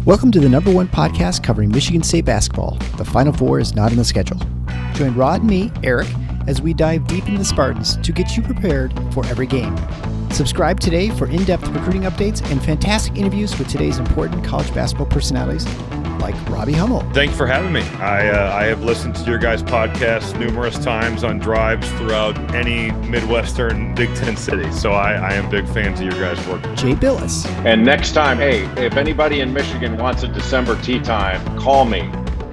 Welcome to the #1 podcast covering Michigan State basketball. The Final Four is not on the schedule. Join Rod and me, Eric, as we dive deep into the Spartans to get you prepared for every game. Subscribe today for in-depth recruiting updates and fantastic interviews with today's important college basketball personalities like Robbie Hummel. Thanks for having me. I have listened to your guys' podcast numerous times on drives throughout any Midwestern Big Ten city. So I am big fans of your guys' work. Jay Billis. And next time, hey, if anybody in Michigan wants a December tea time, call me.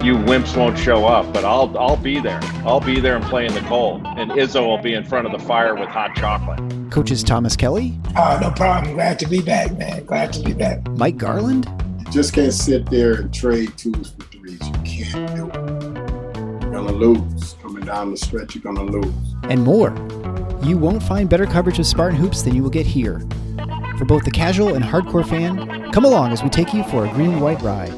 You wimps won't show up, but I'll be there. I'll be there and play in the cold. And Izzo will be in front of the fire with hot chocolate. Coaches Thomas Kelly. No problem. Glad to be back, man. Glad to be back. Mike Garland. You just can't sit there and trade twos for threes. You can't do it. You're going to lose. Coming down the stretch, you're going to lose. And more. You won't find better coverage of Spartan hoops than you will get here. For both the casual and hardcore fan, come along as we take you for a green and white ride.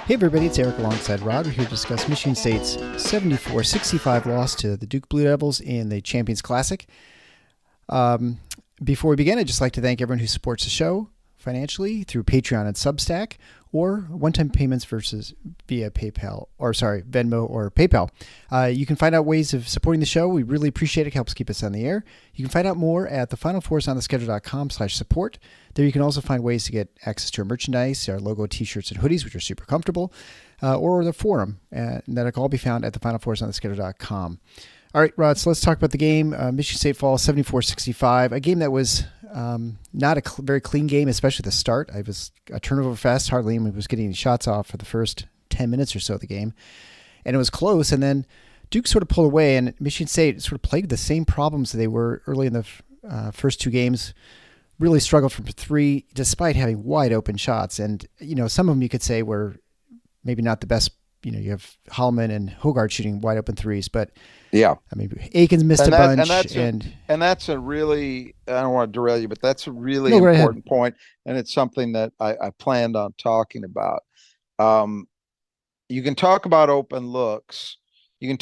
Hey everybody, it's Eric alongside Rod. We're here to discuss Michigan State's 74-65 loss to the Duke Blue Devils in the Champions Classic. Before we begin, I'd just like to thank everyone who supports the show financially through Patreon and Substack, or one-time payments via Venmo or PayPal. You can find out ways of supporting the show. We really appreciate it. It helps keep us on the air. You can find out more at thefinalfoursontheschedule.com/support. There you can also find ways to get access to our merchandise, our logo t-shirts and hoodies, which are super comfortable, or the forum, and that can all be found at thefinalfoursontheschedule.com. All right, Rod, so let's talk about the game. Michigan State falls 74-65, a game that was not a very clean game, especially the start. It was a turnover fest. Hardly anyone was getting any shots off for the first 10 minutes or so of the game. And it was close, and then Duke sort of pulled away, and Michigan State sort of played the same problems that they were early in the first two games. Really struggled from three, despite having wide open shots. And, some of them you could say were maybe not the best. You have Holloman and Hogard shooting wide open threes, but yeah, I mean, Aikens missed a bunch. And that's a really, I don't want to derail you, but that's a really important point. And it's something that I planned on talking about. You can talk about open looks. And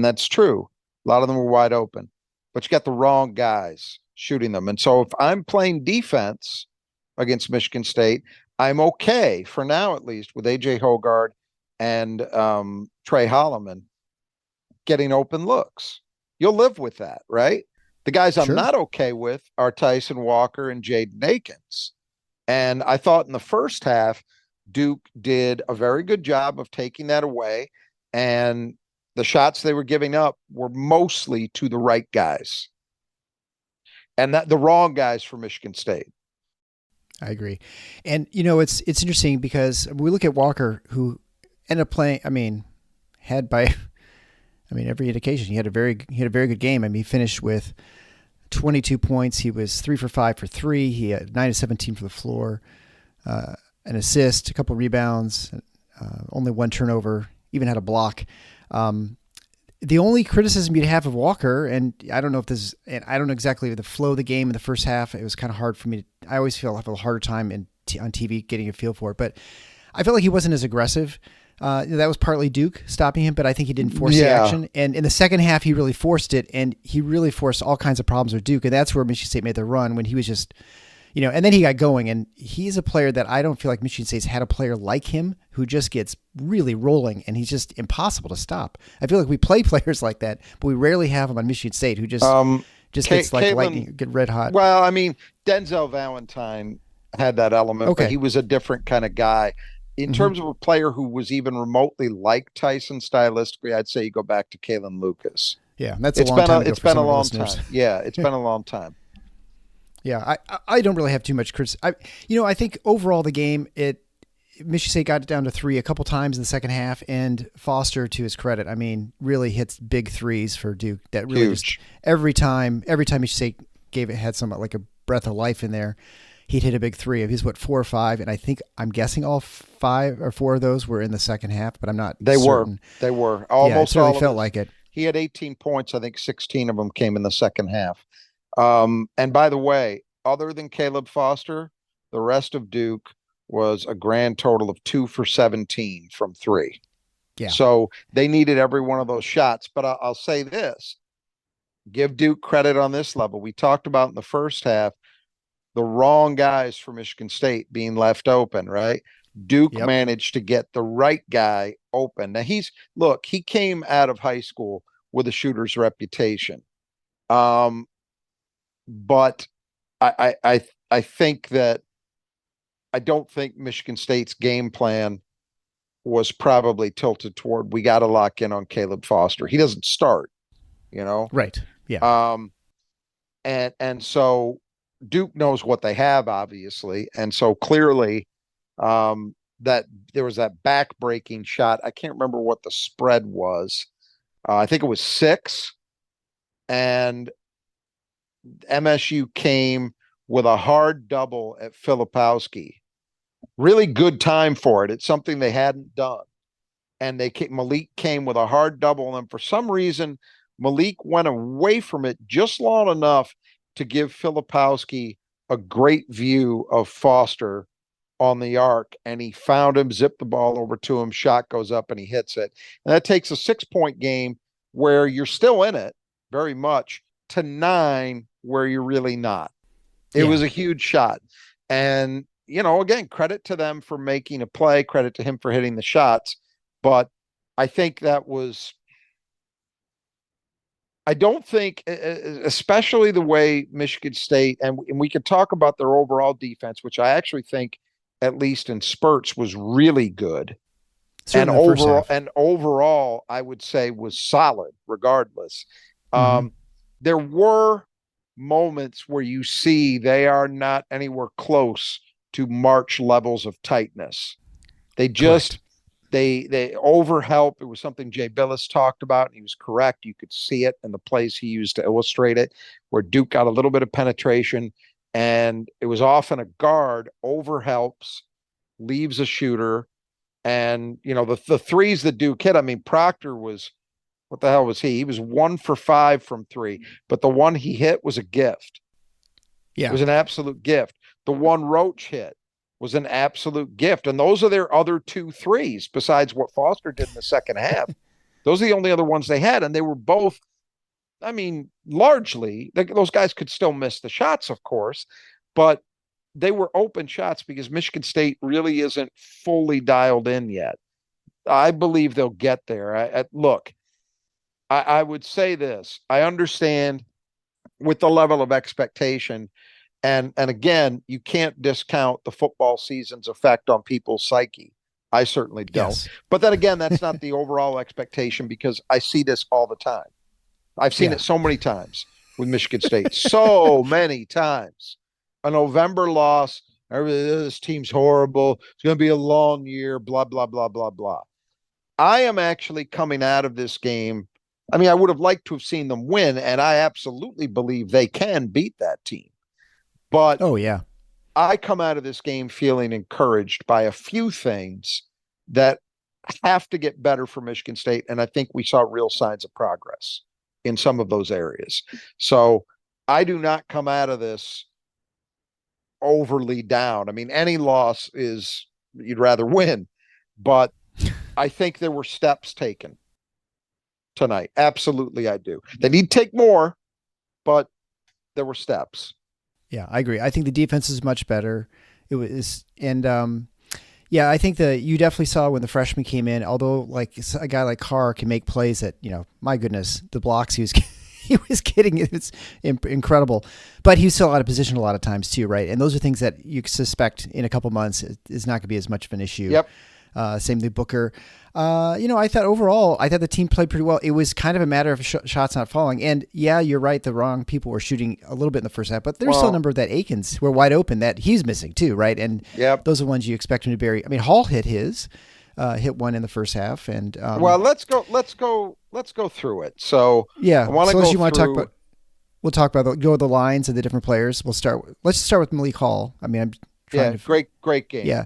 that's true. A lot of them were wide open, but you got the wrong guys shooting them. And so if I'm playing defense against Michigan State, I'm okay for now, at least, with A.J. Hogard and Trey Holloman getting open looks. You'll live with that, right? The guys I'm not okay with are Tyson Walker and Jaden Akins. And I thought in the first half, Duke did a very good job of taking that away. And the shots they were giving up were mostly to the right guys. And the wrong guys for Michigan State. I agree. And, it's interesting because we look at Walker, who ended up playing, every indication, he had a very good game. He finished with 22 points. He was 3 for 5 for 3. He had 9 of 17 for the floor, an assist, a couple rebounds, only one turnover, even had a block. The only criticism you'd have of Walker, and I don't know exactly the flow of the game in the first half. It was kind of hard for me. I always feel I have a harder time on TV getting a feel for it, but I felt like he wasn't as aggressive. That was partly Duke stopping him, but I think he didn't force the action. And in the second half, he really forced it, and he really forced all kinds of problems with Duke. And that's where Michigan State made the run when he was just, and then he got going. And he's a player that I don't feel like Michigan State's had a player like him who just gets really rolling, and he's just impossible to stop. I feel like we play players like that, but we rarely have them on Michigan State who just gets like lightning, get red hot. Well, Denzel Valentine had that element, but he was a different kind of guy. In terms of a player who was even remotely like Tyson stylistically, I'd say you go back to Kalen Lucas. Yeah, it's been a long time. Yeah, it's been a long time. Yeah, I don't really have too much criticism. I think overall the game, Michigan State got it down to 3 a couple times in the second half, and Foster, to his credit, really hits big threes for Duke. That really just every time Michigan State had some like a breath of life in there, he'd hit a big three. He's 4 or 5, and I'm guessing all 5 or 4 of those were in the second half, but I'm not certain. They were. Almost it really all felt like it. He had 18 points. I think 16 of them came in the second half. And by the way, other than Caleb Foster, the rest of Duke was a grand total of 2 for 17 from 3. Yeah. So they needed every one of those shots. But I'll say this, give Duke credit on this level. We talked about in the first half, the wrong guys for Michigan State being left open, right? Duke Yep. managed to get the right guy open. Now he came out of high school with a shooter's reputation. But I think that I don't think Michigan State's game plan was probably tilted toward we got to lock in on Caleb Foster. He doesn't start, Right. Yeah. And so Duke knows what they have, obviously, and so clearly that there was that back-breaking shot. I can't remember what the spread was. I think it was 6, and MSU came with a hard double at Filipowski. Really good time for it. It's something they hadn't done. And Malik came with a hard double, and for some reason, Malik went away from it just long enough to give Filipowski a great view of Foster on the arc, and he found him, zipped the ball over to him, shot goes up, and he hits it. And that takes a 6-point game where you're still in it very much to 9 where you're really not. It was a huge shot. And, again, credit to them for making a play, credit to him for hitting the shots. But I think I don't think, especially the way Michigan State, and we could talk about their overall defense, which I actually think, at least in spurts, was really good. And overall, I would say was solid regardless. There were moments where you see they are not anywhere close to March levels of tightness. They just, they overhelp. It was something Jay Billis talked about, and he was correct. You could see it in the plays he used to illustrate it, where Duke got a little bit of penetration, and it was often a guard overhelps, leaves a shooter. And, the threes that Duke hit, I mean, Proctor was, what the hell was he? He was 1 for 5 from 3, but the one he hit was a gift. Yeah. It was an absolute gift. The one Roach hit was an absolute gift. And those are their other 2 threes besides what Foster did in the second half. Those are the only other ones they had. And they were both, I mean, largely, those guys could still miss the shots, of course, but they were open shots because Michigan State really isn't fully dialed in yet. I believe they'll get there. Look, I would say this. I understand with the level of expectation, and again, you can't discount the football season's effect on people's psyche. I certainly don't. Yes. But then again, that's not the overall expectation, because I see this all the time. I've seen it so many times with Michigan State. So many times. A November loss, this team's horrible. It's going to be a long year, blah, blah, blah, blah, blah. I am actually coming out of this game. I mean, I would have liked to have seen them win, and I absolutely believe they can beat that team. But I come out of this game feeling encouraged by a few things that have to get better for Michigan State, and I think we saw real signs of progress in some of those areas. So I do not come out of this overly down. I mean, any loss is you'd rather win, but I think there were steps taken tonight. Absolutely, I do. They need to take more, but there were steps. Yeah, I agree. I think the defense is much better. It was, and I think that you definitely saw when the freshman came in, although like a guy like Carr can make plays that, my goodness, the blocks he was getting, it's incredible, but he's still out of position a lot of times too, right? And those are things that you suspect in a couple months is not going to be as much of an issue. Yep. Same thing, Booker. I thought overall, the team played pretty well. It was kind of a matter of shots not falling. And yeah, you're right. The wrong people were shooting a little bit in the first half, but there's still a number that Akins were wide open that he's missing too, right? And those are the ones you expect him to bury. I mean, Hall hit one in the first half, and let's go through it. So we'll talk about the lines of the different players. Let's just start with Malik Hall. I mean, great game. Yeah.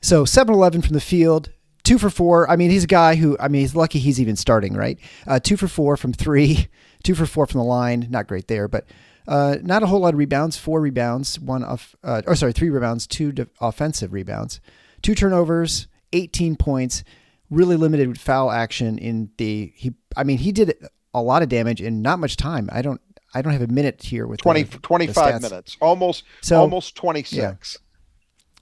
So 7-11 from the field, 2 for 4. I mean, he's a guy who, he's lucky he's even starting, right? 2 for 4 from 3, 2 for 4 from the line. Not great there, but not a whole lot of rebounds. 4 rebounds, 3 rebounds, 2 offensive rebounds, 2 turnovers, 18 points. Really limited with foul action he did a lot of damage in not much time. I I don't have a minute here with 25 minutes, almost 26.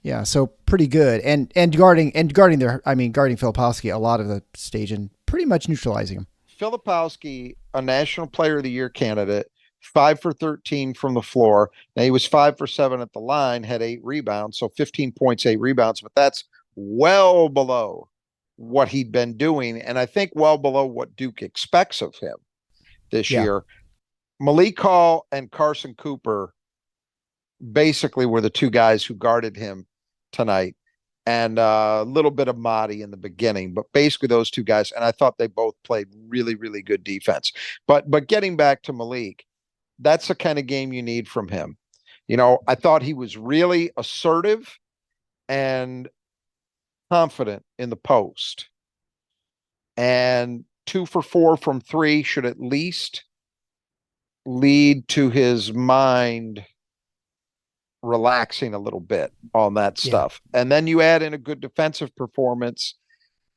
Yeah, so pretty good. And guarding Filipowski a lot of the stage and pretty much neutralizing him. Filipowski, a National Player of the Year candidate, 5 for 13 from the floor. Now he was 5 for 7 at the line, had 8 rebounds, so 15 points, 8 rebounds, but that's well below what he'd been doing, and I think well below what Duke expects of him this year. Malik Hall and Carson Cooper basically were the two guys who guarded him tonight, and a little bit of Mahdi in the beginning, but basically those two guys, and I thought they both played really, really good defense. But getting back to Malik, that's the kind of game you need from him. You know, I thought he was really assertive and confident in the post, and 2 for 4 from 3 should at least lead to his mind relaxing a little bit on that stuff. And then you add in a good defensive performance.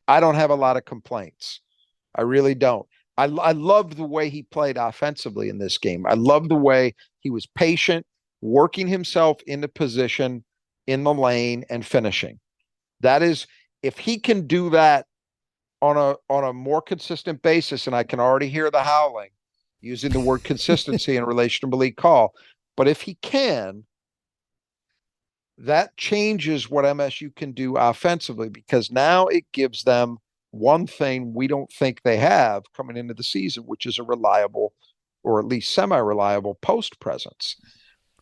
I don't have a lot of complaints. I really don't. I loved the way he played offensively in this game. I loved the way he was patient, working himself into position in the lane and finishing. That is, if he can do that on a more consistent basis, and I can already hear the howling using the word consistency in relation to Malik Hall, but if he can, that changes what MSU can do offensively, because now it gives them one thing we don't think they have coming into the season, which is a reliable, or at least semi-reliable post presence,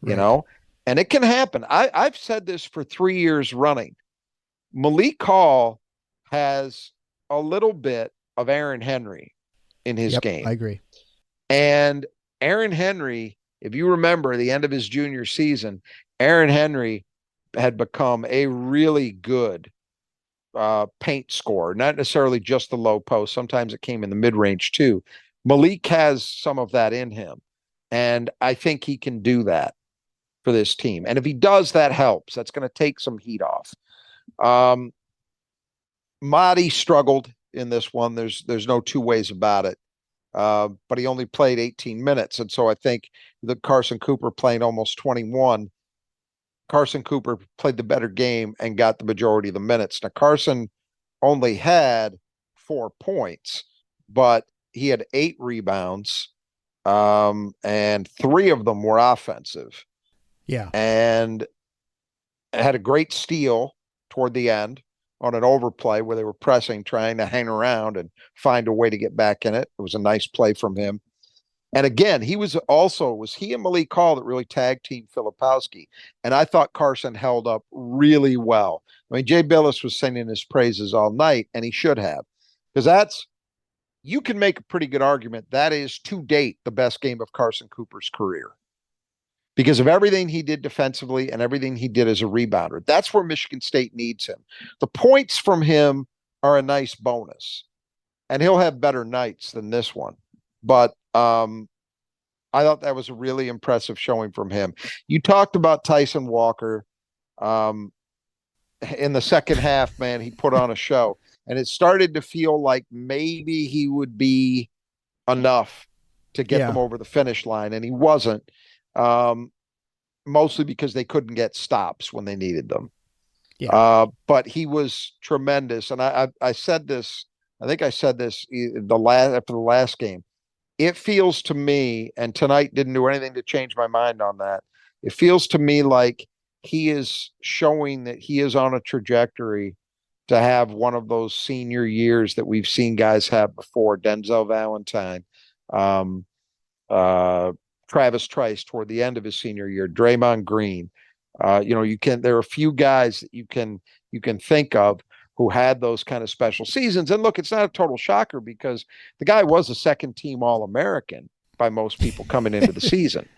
you know, and it can happen. I've said this for 3 years running. Malik Hall has a little bit of Aaron Henry in his game. I agree. And Aaron Henry, if you remember the end of his junior season, Aaron Henry had become a really good paint scorer, not necessarily just the low post. Sometimes it came in the mid-range too. Malik has some of that in him, and I think he can do that for this team. And if he does, that helps. That's going to take some heat off. Mahdi struggled in this one. There's no two ways about it. But he only played 18 minutes. And so I think the Carson Cooper playing almost 21, Carson Cooper played the better game and got the majority of the minutes. Now, Carson only had 4 points, but he had 8 rebounds, and 3 of them were offensive. Yeah. And had a great steal toward the end on an overplay where they were pressing, trying to hang around and find a way to get back in it. It was a nice play from him. And again, he and Malik Hall that really tag team Filipowski. And I thought Carson held up really well. I mean, Jay Billis was singing his praises all night, and he should have, because you can make a pretty good argument that is to date the best game of Carson Cooper's career, because of everything he did defensively and everything he did as a rebounder. That's where Michigan State needs him. The points from him are a nice bonus, and he'll have better nights than this one. But I thought that was a really impressive showing from him. You talked about Tyson Walker. In the second half, man, he put on a show, and it started to feel like maybe he would be enough to get them over the finish line, and he wasn't. Mostly because they couldn't get stops when they needed them. But he was tremendous. And I said this, I think I said this after the last game. It feels to me, and tonight didn't do anything to change my mind on that. It feels to me like he is showing that he is on a trajectory to have one of those senior years that we've seen guys have before. Denzel Valentine, Travis Trice toward the end of his senior year, Draymond Green. There are a few guys that you can think of who had those kind of special seasons. And look, it's not a total shocker because the guy was a second team All-American by most people coming into the season.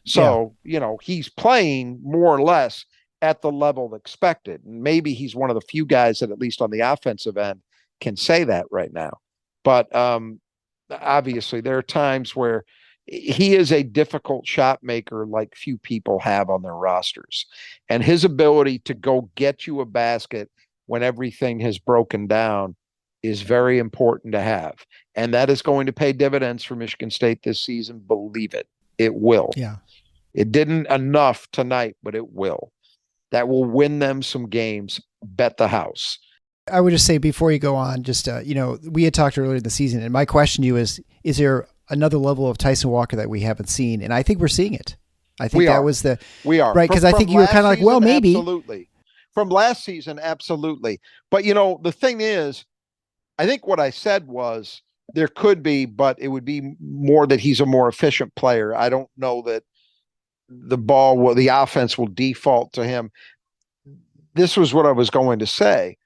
So, he's playing more or less at the level expected. And maybe he's one of the few guys that, at least on the offensive end, can say that right now. But obviously there are times where he is a difficult shot maker like few people have on their rosters. And his ability to go get you a basket when everything has broken down is very important to have. And that is going to pay dividends for Michigan State this season. Believe it. It will. Yeah. It didn't enough tonight, but it will. That will win them some games. Bet the house. I would just say before you go on, just, we had talked earlier in the season, and my question to you is there another level of Tyson Walker that we haven't seen? And I think we're seeing it. I think we are right. Cause I think you were kind of like, well, maybe. Absolutely. From last season. Absolutely. But the thing is, I think what I said was there could be, but it would be more that he's a more efficient player. I don't know that the offense will default to him. This was what I was going to say.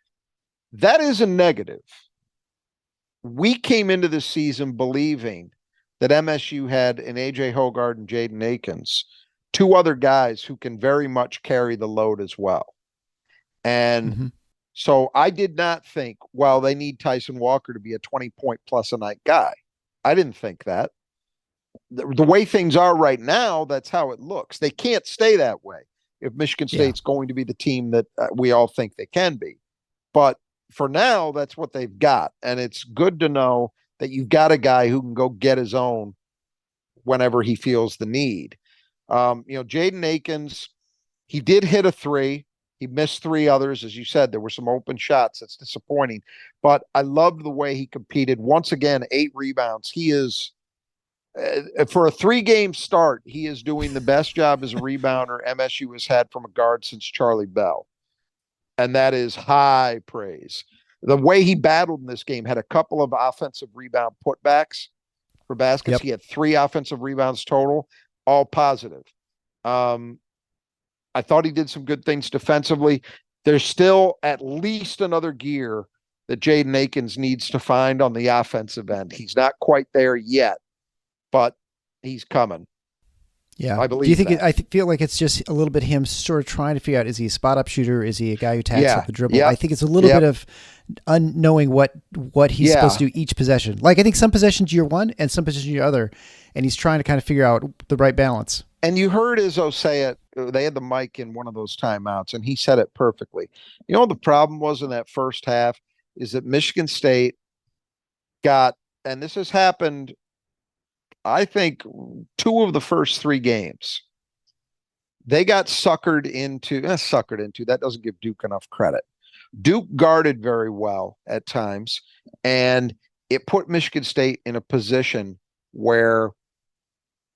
That is a negative. We came into this season believing that MSU had an AJ Hogard and Jaden Akins, two other guys who can very much carry the load as well. And so I did not think, well, they need Tyson Walker to be a 20-point plus a night guy. I didn't think that. The way things are right now, that's how it looks. They can't stay that way if Michigan State's going to be the team that we all think they can be. But for now, that's what they've got. And it's good to know that you've got a guy who can go get his own whenever he feels the need. Jaden Akins, he did hit a three. He missed three others. As you said, there were some open shots. That's disappointing. But I loved the way he competed. Once again, 8 rebounds. He is, for a 3-game start, he is doing the best job as a rebounder MSU has had from a guard since Charlie Bell. And that is high praise. The way he battled in this game, had a couple of offensive rebound putbacks for baskets. Yep. He had 3 offensive rebounds total, all positive. I thought he did some good things defensively. There's still at least another gear that Jaden Akins needs to find on the offensive end. He's not quite there yet, but he's coming. Yeah, I believe. Do you think? That. I feel like it's just a little bit him sort of trying to figure out: is he a spot up shooter? Is he a guy who tacks up the dribble? I think it's a little bit of unknowing what he's supposed to do each possession. Like I think some possessions you're one and some possessions you're other, and he's trying to kind of figure out the right balance. And you heard Izzo say it. They had the mic in one of those timeouts, and he said it perfectly. The problem was in that first half is that Michigan State got, and this has happened, I think, 2 of the first 3 games. They got suckered into, that doesn't give Duke enough credit. Duke guarded very well at times, and it put Michigan State in a position where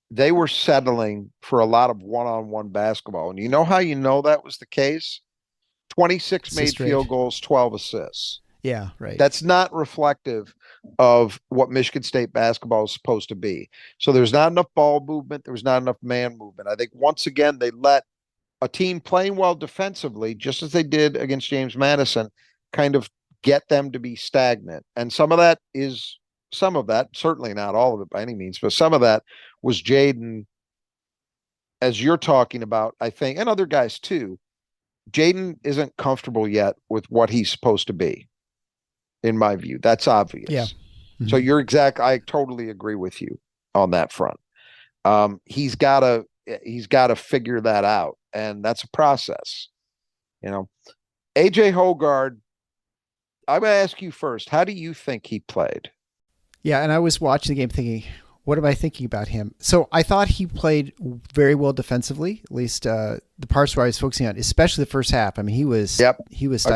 they were settling for a lot of one-on-one basketball. And you know how you know that was the case? 26 made field goals, 12 assists. Yeah, right. That's not reflective of what Michigan State basketball is supposed to be. So there's not enough ball movement. There's not enough man movement. I think once again, they let a team playing well defensively, just as they did against James Madison, kind of get them to be stagnant. And some of that, certainly not all of it by any means, but some of that was Jaden, as you're talking about, I think, and other guys too. Jaden isn't comfortable yet with what he's supposed to be, in my view. That's obvious. Yeah. Mm-hmm. So I totally agree with you on that front. He's got to figure that out, and that's a process. AJ Hogard, I'm going to ask you first, how do you think he played? Yeah, and I was watching the game thinking, what am I thinking about him? So I thought he played very well defensively, at least the parts where I was focusing on, especially the first half. I mean, he was stifling,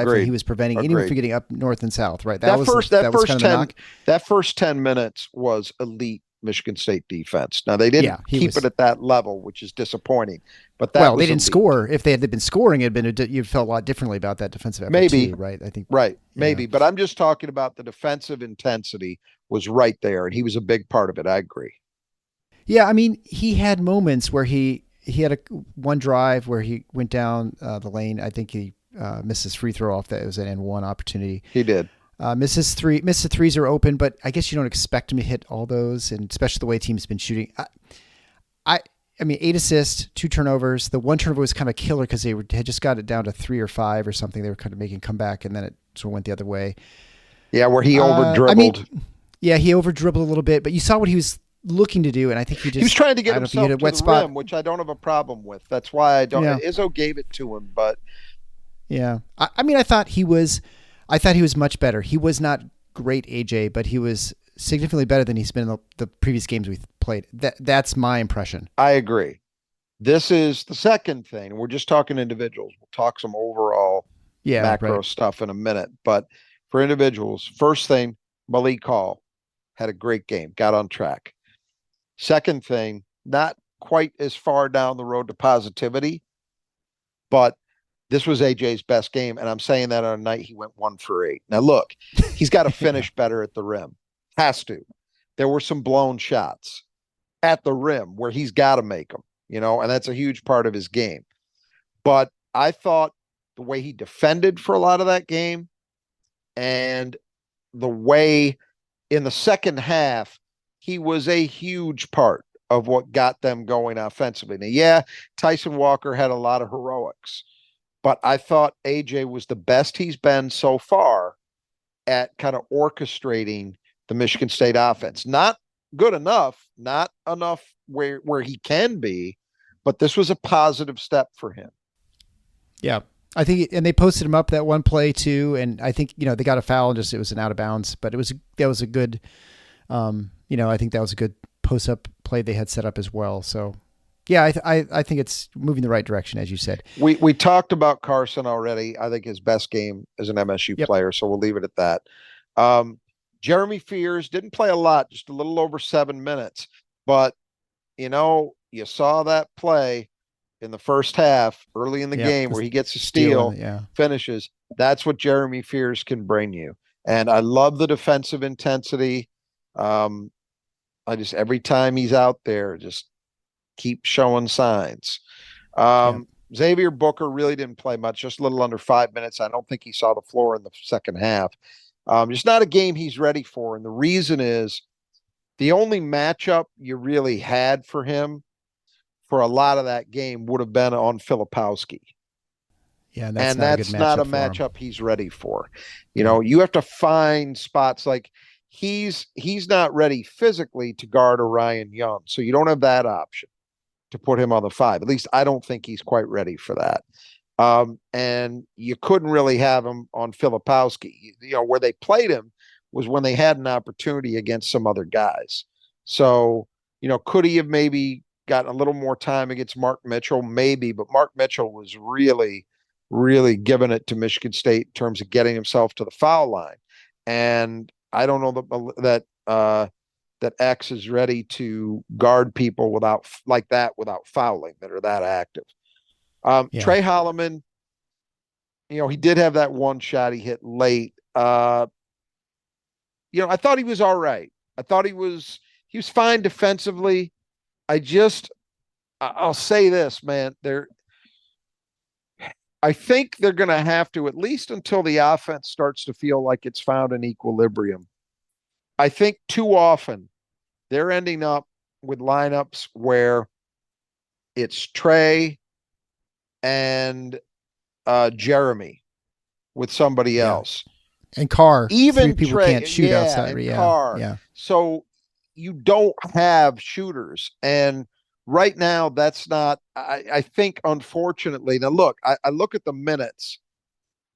Agreed. He was preventing anyone from getting up north and south, right? That first 10 minutes was elite Michigan State defense. Now they didn't keep it at that level, which is disappointing. But they didn't elite. Score. If they had been scoring, you'd felt a lot differently about that defensive effort. Maybe too, right? I think maybe. But I'm just talking about the defensive intensity was right there, and he was a big part of it. I agree. Yeah, I mean, he had moments where he had one drive where he went down the lane. I think he missed his free throw off that. It was an N1 opportunity. He did. Missed the threes are open, but I guess you don't expect him to hit all those, and especially the way team's been shooting. I mean, 8 assists, 2 turnovers. The one turnover was kind of killer because they had just got it down to 3 or 5 or something. They were kind of making a comeback, and then it sort of went the other way. Yeah, where he over dribbled. He over dribbled a little bit, but you saw what he was looking to do, and I think he was trying to get himself to the rim, which I don't have a problem with. That's why I don't. Izzo gave it to him, but I mean, I thought he was much better. He was not great, AJ, but he was significantly better than he's been in the previous games we've played. That's my impression. I agree. This is the second thing. We're just talking individuals. We'll talk some overall macro stuff in a minute. But for individuals, first thing, Malik Hall had a great game, got on track. Second thing, not quite as far down the road to positivity, but this was AJ's best game. And I'm saying that on a night he went 1 for 8. Now, look, he's got to finish better at the rim. Has to. There were some blown shots at the rim where he's got to make them, and that's a huge part of his game. But I thought the way he defended for a lot of that game and the way in the second half, he was a huge part of what got them going offensively. Now, yeah, Tyson Walker had a lot of heroics, but I thought AJ was the best he's been so far at kind of orchestrating the Michigan State offense. Not good enough, not enough where he can be, but this was a positive step for him. Yeah. I think, and they posted him up that one play too. And I think, they got a foul and it was an out of bounds, but that was a good, I think that was a good post up play they had set up as well. So yeah, I think it's moving the right direction, as you said. We talked about Carson already. I think his best game as an MSU player. So we'll leave it at that. Jeremy Fears didn't play a lot, just a little over 7 minutes, but you saw that play in the first half, early in the game, where he gets a steal, finishes. That's what Jeremy Fears can bring you. And I love the defensive intensity. Every time he's out there, just keep showing signs. Xavier Booker really didn't play much, just a little under 5 minutes. I don't think he saw the floor in the second half. It's not a game he's ready for. And the reason is the only matchup you really had for him for a lot of that game would have been on Filipowski. Yeah, that's not a matchup he's ready for. You have to find spots like he's not ready physically to guard Orion Young. So you don't have that option to put him on the 5. At least I don't think he's quite ready for that. And you couldn't really have him on Filipowski. Where they played him was when they had an opportunity against some other guys. So, could he have maybe gotten a little more time against Mark Mitchell? Maybe, but Mark Mitchell was really, really giving it to Michigan State in terms of getting himself to the foul line. And I don't know that X is ready to guard people without fouling, that are that active. Trey Holloman, he did have that one shot he hit late. I thought he was all right. I thought he was fine defensively. I'll say this, man, I think they're going to have to, at least until the offense starts to feel like it's found an equilibrium. I think too often they're ending up with lineups where it's Trey and Jeremy with somebody else. And Carr. Even 3 people Trey, can't shoot outside. And Carr. Yeah. So you don't have shooters. And right now, that's not, I think, unfortunately. Now, look, I look at the minutes.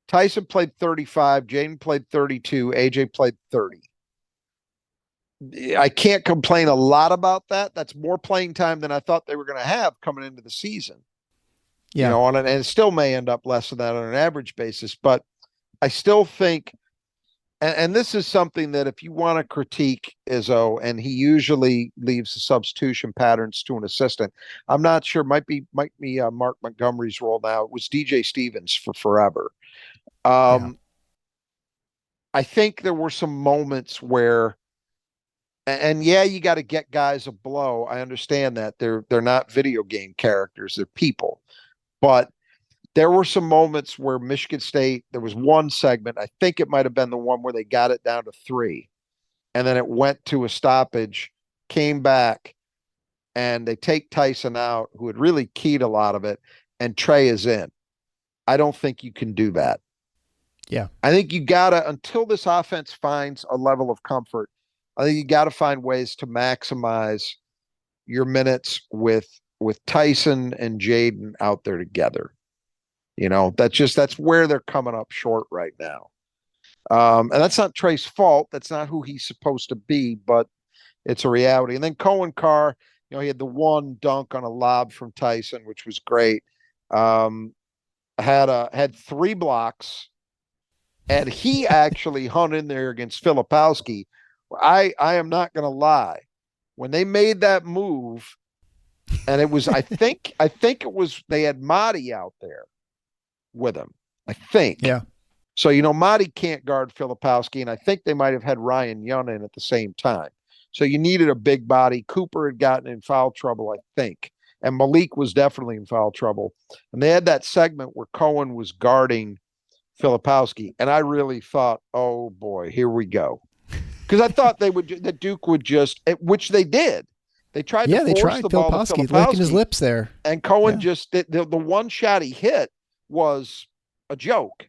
Tyson played 35, Jaden played 32, AJ played 30. I can't complain a lot about that. That's more playing time than I thought they were going to have coming into the season. Yeah. And it still may end up less than that on an average basis. But I still think, and this is something that if you want to critique Izzo, and he usually leaves the substitution patterns to an assistant, I'm not sure, might be Mark Montgomery's role now. It was DJ Stevens for forever. I think there were some moments where, and you got to get guys a blow. I understand that they're not video game characters; they're people. But there were some moments where Michigan State, there was one segment, I think it might have been the one where they got it down to 3, and then it went to a stoppage, came back, and they take Tyson out, who had really keyed a lot of it, and Trey is in. I don't think you can do that. Yeah. I think you got to, until this offense finds a level of comfort, I think you got to find ways to maximize your minutes with Tyson and Jaden out there together. That's where they're coming up short right now. And that's not Trey's fault. That's not who he's supposed to be, but it's a reality. And then Cohen Carr, he had the one dunk on a lob from Tyson, which was great. Had 3 blocks, and he actually hung in there against Filipowski. I am not going to lie. When they made that move, and it was, I think it was, they had Mahdi out there with him, I think. Yeah. So, Mahdi can't guard Filipowski, and I think they might have had Ryan Young in at the same time. So you needed a big body. Cooper had gotten in foul trouble, I think. And Malik was definitely in foul trouble. And they had that segment where Cohen was guarding Filipowski. And I really thought, oh boy, here we go. Because I thought that Duke would just, which they did. They tried to force the ball to Filipowski. Licking his lips there. And Cohen just, the one shot he hit was a joke.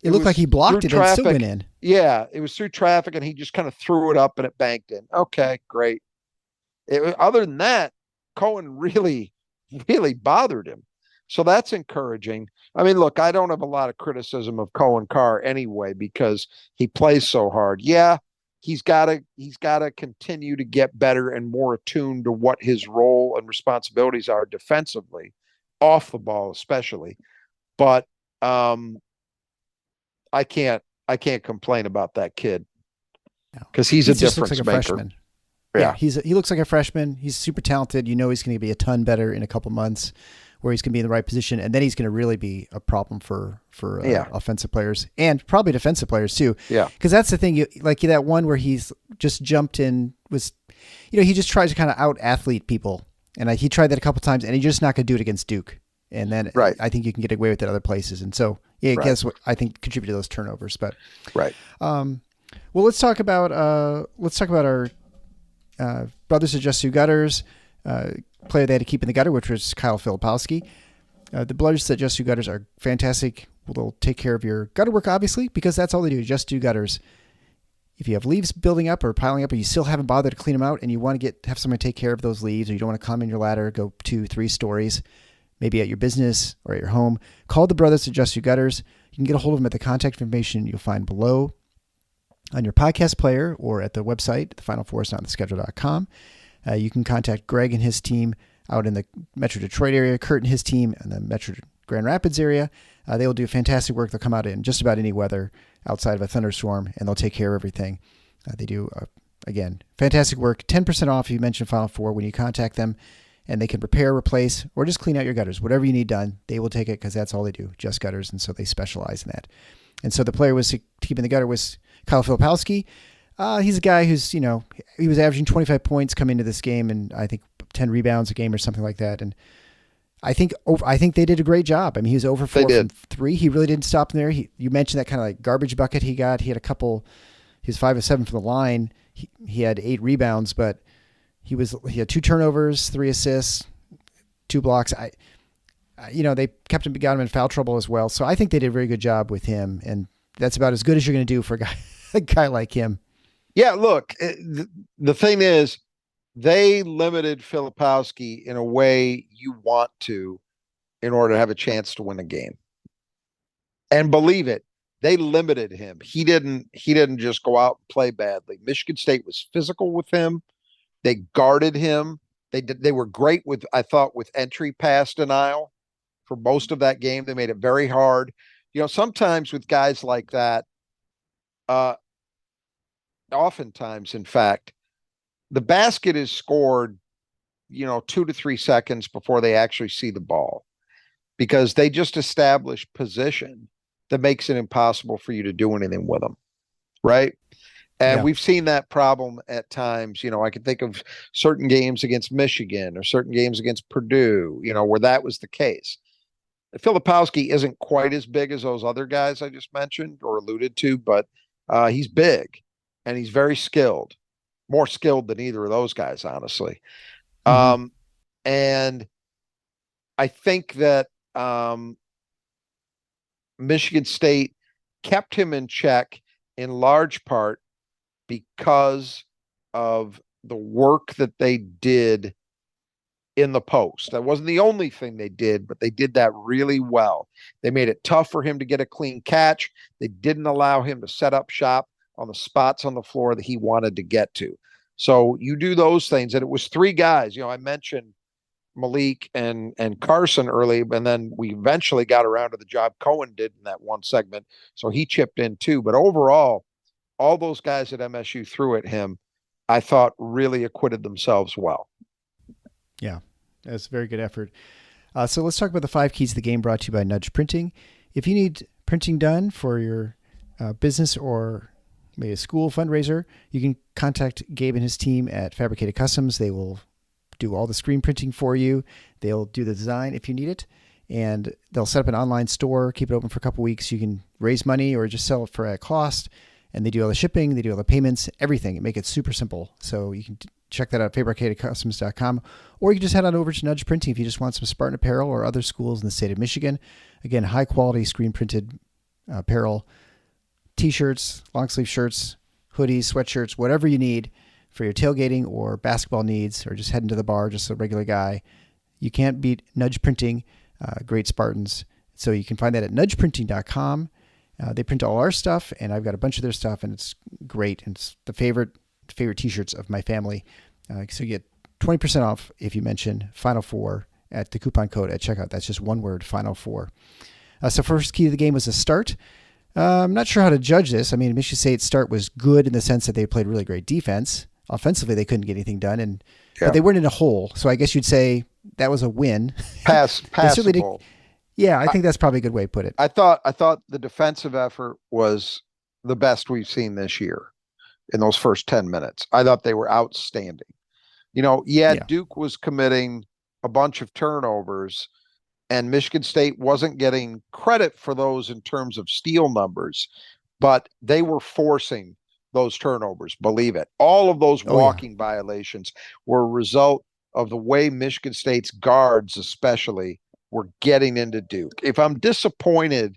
It looked like he blocked it and still went in. Yeah, it was through traffic, and he just kind of threw it up, and it banked in. Okay, great. Other than that, Cohen really, really bothered him. So that's encouraging. I mean, look, I don't have a lot of criticism of Cohen Carr anyway because he plays so hard. Yeah, he's got to continue to get better and more attuned to what his role and responsibilities are defensively, off the ball especially. But I can't complain about that kid because he's a difference maker. Freshman. Yeah, he looks like a freshman. He's super talented. He's going to be a ton better in a couple months, where he's going to be in the right position, and then he's going to really be a problem for offensive players and probably defensive players too. Yeah, because that's the thing. Like that one where he's just jumped in was, he just tries to kind of out athlete people, and he tried that a couple times, and he's just not going to do it against Duke. And then I think you can get away with it other places. And so, I guess what I think contributed to those turnovers. But well, let's talk about our brothers at Just Two Gutters player they had to keep in the gutter, which was Kyle Filipowski. The brothers at Just Two Gutters are fantastic. They'll take care of your gutter work, obviously, because that's all they do. Just do gutters. If you have leaves building up or piling up, and you still haven't bothered to clean them out, and you want to have someone take care of those leaves, or you don't want to climb in your ladder, go 2-3 stories. Maybe at your business or at your home, call the brothers to Just Your Gutters. You can get a hold of them at the contact information you'll find below on your podcast player or at the website, thefinalfouristnottheschedule.com. You can contact Greg and his team out in the Metro Detroit area, Kurt and his team in the Metro Grand Rapids area. They will do fantastic work. They'll come out in just about any weather outside of a thunderstorm, and they'll take care of everything. They do, again, fantastic work. 10% off if you mention Final Four when you contact them. And they can repair, replace, or just clean out your gutters. Whatever you need done, they will take it because that's all they do, just gutters. And so they specialize in that. And so the player was keeping the gutter was Kyle Filipowski. He's a guy who's, he was averaging 25 points coming into this game and I think 10 rebounds a game or something like that. And I think they did a great job. I mean, he was over 4 from 3. He really didn't stop there. You mentioned that kind of like garbage bucket he got. He had he was 5 of 7 from the line. He had 8 rebounds, but he had 2 turnovers, 3 assists, 2 blocks. They got him in foul trouble as well. So I think they did a very good job with him, and that's about as good as you're going to do for a guy like him. Yeah, look, the thing is, they limited Filipowski in a way you want to in order to have a chance to win a game. And believe it, they limited him. He didn't just go out and play badly. Michigan State was physical with him. They guarded him. They were great with entry pass denial for most of that game. They made it very hard. Sometimes with guys like that, oftentimes, in fact, the basket is scored, 2 to 3 seconds before they actually see the ball because they just establish position that makes it impossible for you to do anything with them. Right. And we've seen that problem at times. I can think of certain games against Michigan or certain games against Purdue, where that was the case. Filipowski isn't quite as big as those other guys I just mentioned or alluded to, but he's big and he's very skilled, more skilled than either of those guys, honestly. Mm-hmm. And I think that Michigan State kept him in check in large part because of the work that they did in the post. That wasn't the only thing they did, but they did that really well. They made it tough for him to get a clean catch. They didn't allow him to set up shop on the spots on the floor that he wanted to get to. So you do those things. And it was three guys. I mentioned Malik and Carson early, and then we eventually got around to the job Cohen did in that one segment. So he chipped in too. But overall, all those guys at MSU threw at him, I thought really acquitted themselves well. Yeah, that's a very good effort. So let's talk about the 5 keys of the game brought to you by Nudge Printing. If you need printing done for your business or maybe a school fundraiser, you can contact Gabe and his team at Fabricated Customs. They will do all the screen printing for you. They'll do the design if you need it, and they'll set up an online store, keep it open for a couple weeks. You can raise money or just sell it for a cost, and they do all the shipping, they do all the payments, everything. Make it super simple. So you can check that out at fabricatedcustoms.com, or you can just head on over to Nudge Printing if you just want some Spartan apparel or other schools in the state of Michigan. Again, high quality screen printed apparel, t-shirts, long sleeve shirts, hoodies, sweatshirts, whatever you need for your tailgating or basketball needs, or just heading to the bar, just a regular guy. You can't beat Nudge Printing, great Spartans. So you can find that at nudgeprinting.com. They print all our stuff, and I've got a bunch of their stuff, and it's great. And it's the favorite t-shirts of my family. So you get 20% off if you mention Final Four at the coupon code at checkout. That's just one word, Final Four. So first key to the game was a start. I'm not sure how to judge this. I mean, Michigan State's start was good in the sense that they played really great defense. Offensively, they couldn't get anything done, but they weren't in a hole. So I guess you'd say that was a win. Passable. Yeah, I think that's probably a good way to put it. I thought the defensive effort was the best we've seen this year in those first 10 minutes. I thought they were outstanding. Duke was committing a bunch of turnovers, and Michigan State wasn't getting credit for those in terms of steal numbers, but they were forcing those turnovers, believe it. All of those walking violations were a result of the way Michigan State's guards especially were getting into Duke. If I'm disappointed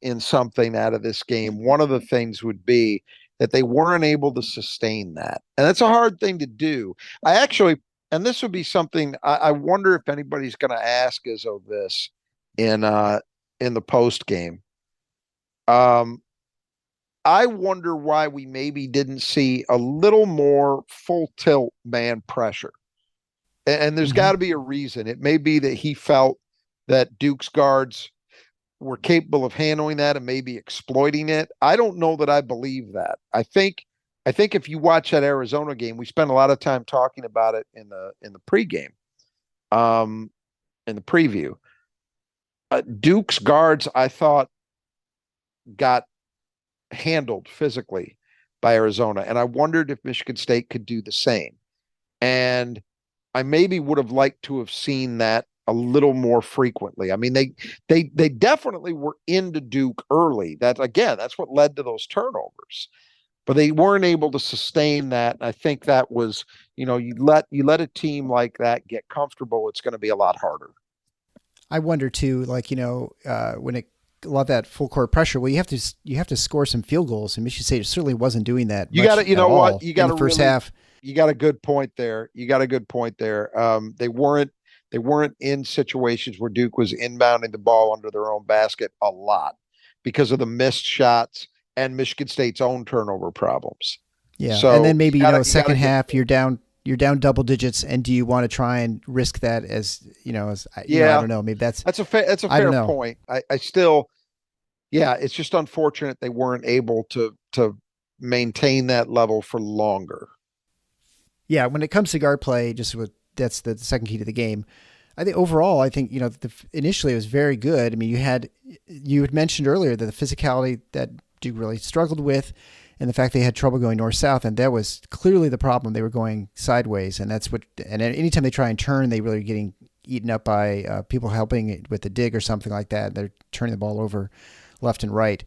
in something out of this game, one of the things would be that they weren't able to sustain that. And that's a hard thing to do. And this would be something I wonder if anybody's going to ask us of this in the post game. I wonder why we maybe didn't see a little more full tilt man pressure. And there's got to be a reason. It may be that he felt that Duke's guards were capable of handling that and maybe exploiting it. I don't know that I believe that. I think if you watch that Arizona game, we spent a lot of time talking about it in the pregame, in the preview. Duke's guards, I thought, got handled physically by Arizona, and I wondered if Michigan State could do the same. And I maybe would have liked to have seen that a little more frequently. I mean, they definitely were into Duke early. That's what led to those turnovers. But they weren't able to sustain that. And I think that was, you let a team like that get comfortable, it's going to be a lot harder. I wonder too, when it a lot of that full court pressure. Well, you have to score some field goals, and Michigan State certainly wasn't doing that. You got to, you got the first half. You got a good point there. They weren't in situations where Duke was inbounding the ball under their own basket a lot because of the missed shots and Michigan State's own turnover problems. Yeah, so and then maybe second half you're down double digits, and do you want to try and risk that I don't know. Maybe that's a fair point. I still, it's just unfortunate they weren't able to maintain that level for longer. Yeah, when it comes to guard play, that's the second key to the game. I think overall, initially it was very good. I mean, you had mentioned earlier that the physicality that Duke really struggled with, and the fact they had trouble going north-south, and that was clearly the problem. They were going sideways, and anytime they try and turn, they really are getting eaten up by people helping with the dig or something like that. They're turning the ball over left and right.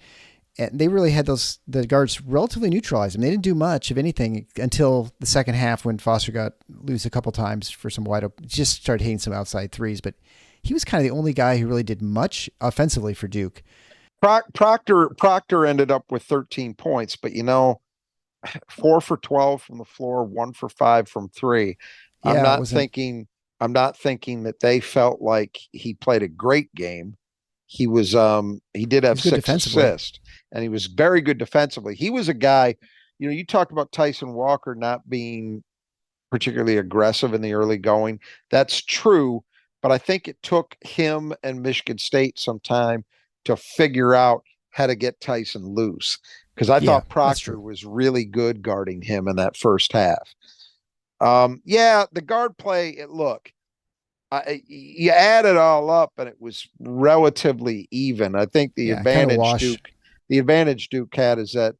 And they really had the guards relatively neutralized. I mean, they didn't do much of anything until the second half when Foster got loose a couple times for some wide open, just started hitting some outside threes. But he was kind of the only guy who really did much offensively for Duke. Proctor ended up with 13 points, but 4 for 12 from the floor, 1 for 5 from 3. I'm not thinking I'm not thinking that they felt like he played a great game. He was he did have 6 assists, and he was very good defensively. He was a guy, you talked about Tyson Walker not being particularly aggressive in the early going. That's true, but I think it took him and Michigan State some time to figure out how to get Tyson loose, because I thought Proctor was really good guarding him in that first half. The guard play, you add it all up and it was relatively even. I think the advantage Duke had is that,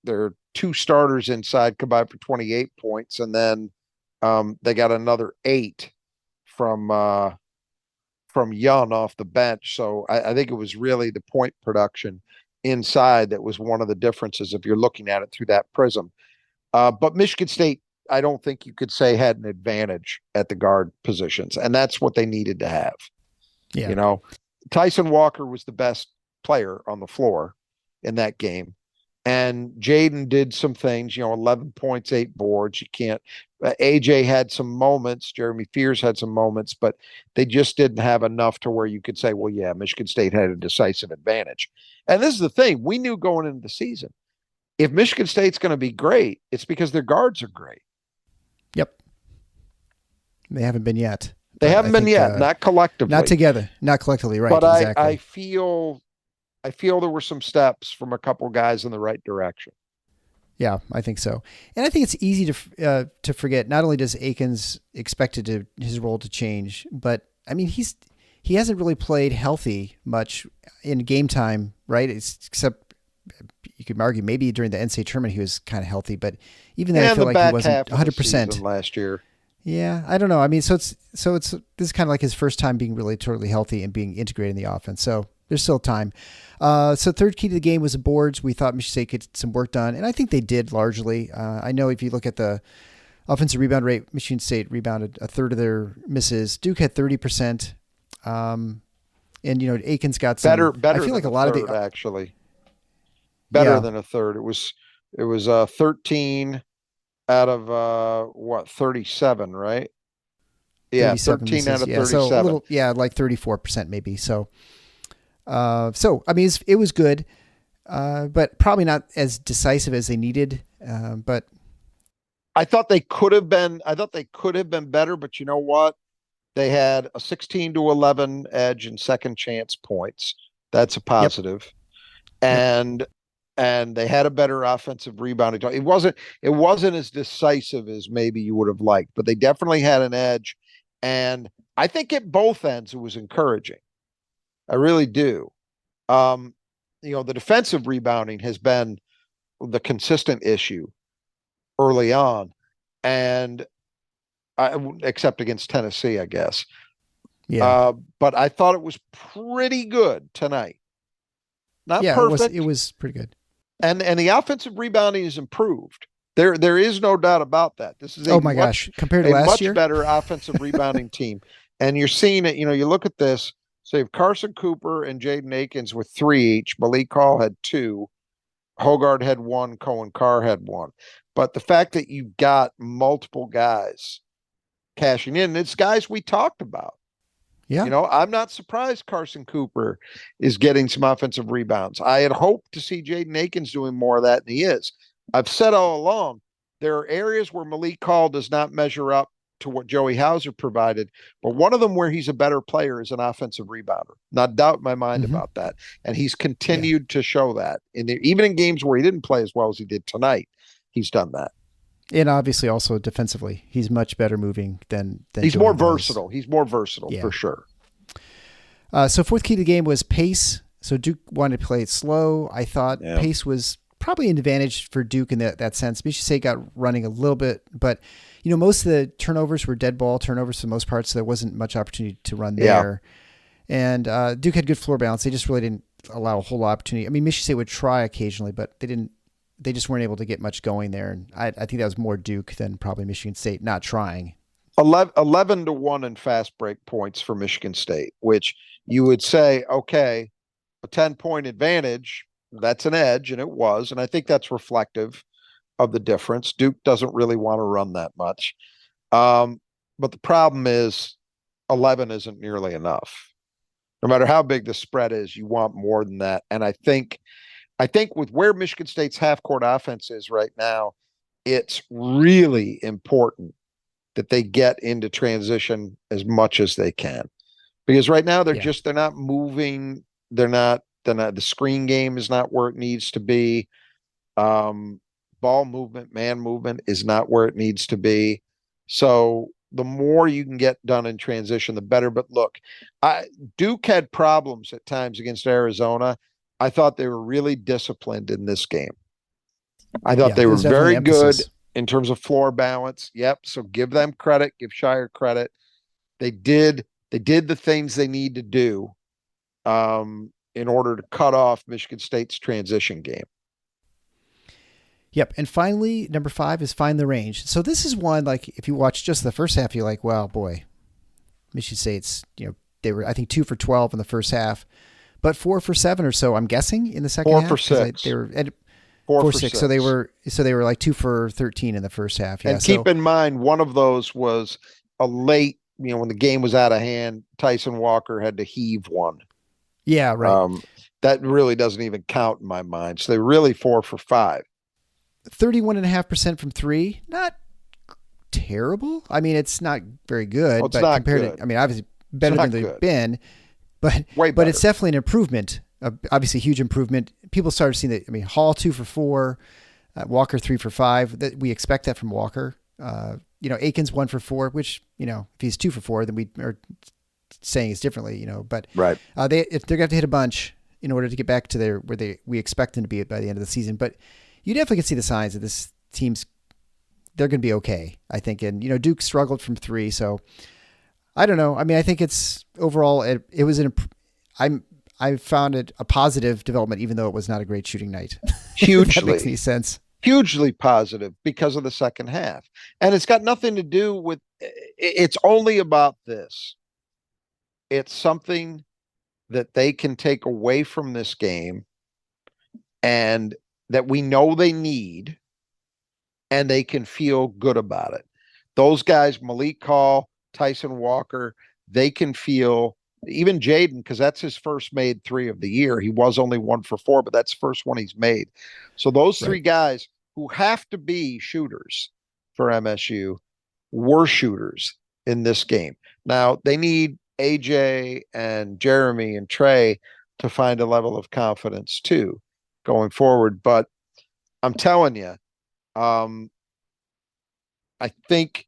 their 2 starters inside combined for 28 points, and then they got another 8 from Young off the bench. So I think it was really the point production inside that was one of the differences if you're looking at it through that prism. But Michigan State, I don't think you could say had an advantage at the guard positions, and that's what they needed to have. Yeah. Tyson Walker was the best player on the floor in that game. And Jaden did some things, 11 points, 8 boards. You can't, AJ had some moments. Jeremy Fears had some moments, but they just didn't have enough to where you could say, well, yeah, Michigan State had a decisive advantage. And this is the thing. We knew going into the season, if Michigan State's going to be great, it's because their guards are great. Yep. They haven't been yet. They haven't been yet, not collectively. Not together, not collectively, right. But exactly. I feel there were some steps from a couple guys in the right direction. Yeah, I think so. And I think it's easy to forget, not only does Akins expected his role to change, but I mean, he hasn't really played healthy much in game time, right? Except you could argue maybe during the NCAA tournament he was kind of healthy, but even then I feel like he wasn't 100% last year. Yeah, I don't know. I mean, this is kind of like his first time being really totally healthy and being integrated in the offense. So there's still time. So third key to the game was the boards. We thought Michigan State could get some work done, and I think they did largely. I know if you look at the offensive rebound rate, Michigan State rebounded a third of their misses. Duke had 30%. And Akins got some better. I feel like a lot of the actually better than a third. It was 13 out of 37, right? Yeah, 13 misses, out of 37. So a little, like 34% maybe. So I mean, it was good, but probably not as decisive as they needed. But I thought they could have been. I thought they could have been better. But you know what? They had a 16-11 edge in second chance points. That's a positive. Yep. And they had a better offensive rebounding. It wasn't as decisive as maybe you would have liked, but they definitely had an edge. And I think at both ends it was encouraging. I really do. The defensive rebounding has been the consistent issue early on, and except against Tennessee, I guess. Yeah. But I thought it was pretty good tonight. Not perfect. It was pretty good. And the offensive rebounding is improved. There is no doubt about that. This is compared to last year, much better offensive rebounding team. And you're seeing it. You look at this. So you have Carson Cooper and Jaden Akins with 3 each. Malik Hall had 2. Hogard had 1. Cohen Carr had 1. But the fact that you've got multiple guys cashing in, it's guys we talked about. Yeah. I'm not surprised Carson Cooper is getting some offensive rebounds. I had hoped to see Jaden Akins doing more of that, and he is. I've said all along, there are areas where Malik Hall does not measure up to what Joey Hauser provided, but one of them where he's a better player is an offensive rebounder. Not doubt in my mind about that. And he's continued to show that. Even in games where he didn't play as well as he did tonight, he's done that. And obviously also defensively, he's much better moving than he's more versatile. He's more versatile for sure. So fourth key to the game was pace. So Duke wanted to play it slow. I thought pace was probably an advantage for Duke in that sense. Michigan State got running a little bit, but most of the turnovers were dead ball turnovers for the most part, so there wasn't much opportunity to run there. And Duke had good floor balance. They just really didn't allow a whole lot of opportunity. I mean, Michigan State would try occasionally, but they just weren't able to get much going there. And I think that was more Duke than probably Michigan State not trying. 11-1 in fast break points for Michigan State, which you would say, okay, a 10-point advantage, that's an edge, and it was. And I think that's reflective of the difference. Duke doesn't really want to run that much. But But the problem is 11 isn't nearly enough. No matter how big the spread is, you want more than that. And I think with where Michigan State's half-court offense is right now, it's really important that they get into transition as much as they can. Because right now they're not moving. The screen game is not where it needs to be. Ball movement, man movement is not where it needs to be. So the more you can get done in transition, the better. But look, Duke had problems at times against Arizona. I thought they were really disciplined in this game. I thought they were very good in terms of floor balance. Yep. So give them credit, give Shire credit. They did the things they need to do in order to cut off Michigan State's transition game. Yep. And finally, number 5 is find the range. So this is one, like, if you watch just the first half, you're like, well, boy, Michigan State's, they were, I think, 2 for 12 in the first half, but 4 for 7 or so, I'm guessing, in the second half. 4 for 6. They were at 4 for 6. So they were like 2 for 13 in the first half. Yeah. And keep in mind, one of those was a late, when the game was out of hand, Tyson Walker had to heave one. Yeah, right. That really doesn't even count in my mind. So they're really 4 for 5. 31.5% from 3, not terrible. I mean, it's not very good, it's but not compared good. to, I mean, obviously better than they've been, but it's definitely an improvement. Obviously, huge improvement. People started seeing that. I mean, Hall 2 for 4, Walker 3 for 5. That we expect that from Walker. Aikens 1 for 4, which if he's 2 for 4, then we are saying it's differently. But right, they're going to have to hit a bunch in order to get back to we expect them to be by the end of the season. But you definitely can see the signs that this team's, they're going to be okay, I think. And, Duke struggled from 3. So I don't know. I mean, I think it's overall, it was I found it a positive development, even though it was not a great shooting night. Hugely. If that makes any sense. Hugely positive because of the second half. And it's got nothing to do with, it's only about this. It's something that they can take away from this game and that we know they need, and they can feel good about it. Those guys, Malik Hall, Tyson Walker, they can feel, even Jaden, because that's his first made 3 of the year. He was only 1 for 4, but that's the first one he's made. So those 3 guys who have to be shooters for MSU were shooters in this game. Now, they need AJ and Jeremy and Trey to find a level of confidence too going forward. But I'm telling you, I think